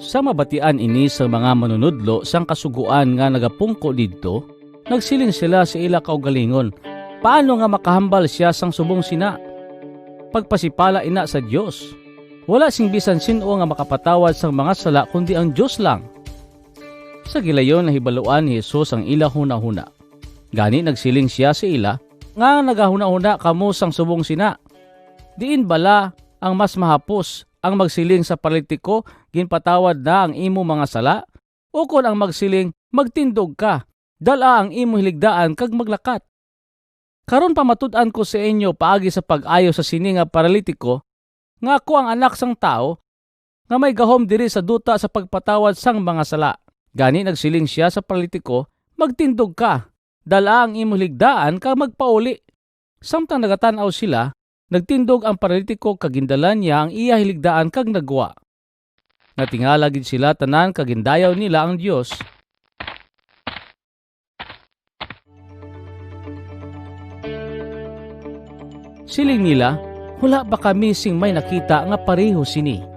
Sa mabatian ini sa mga manunudlo sang kasuguan nga nagapungko didto, nagsiling sila sa ila kaugalingon. Paano nga makahambal siya sang subong sina? Pagpasipala ina sa Dios. Wala sing bisan sino nga makapatawad sang mga sala kundi ang Dios lang. Sa gilayon nahibaluan ni Jesus ang ila huna-huna. Gani nagsiling siya sa ila nga nagahuna-huna kamo sang subong sina. Diin bala ang mas mahapos ang magsiling sa paralitiko ginpatawad na ang imo mga sala, o kon ang magsiling magtindog ka, dala ang imo hiligdaan kag maglakat. Karon pamatud-an ko sa inyo paagi sa pag-ayo sa sini nga paralitiko, nga ako ang anak sang tao nga may gahom diri sa duta sa pagpatawad sang mga sala. Gani nagsiling siya sa paralitiko, magtindog ka, dala ang imo hiligdaan kag magpauli. Samtang nagatanaw sila, nagtindog ang paralitiko kag gindalan niya ang iya hiligdaan kag nagwa. Natingala gid sila tanan kag gindayaw nila ang Dios. Siling nila, wala ba kami sing may nakita nga pareho sini?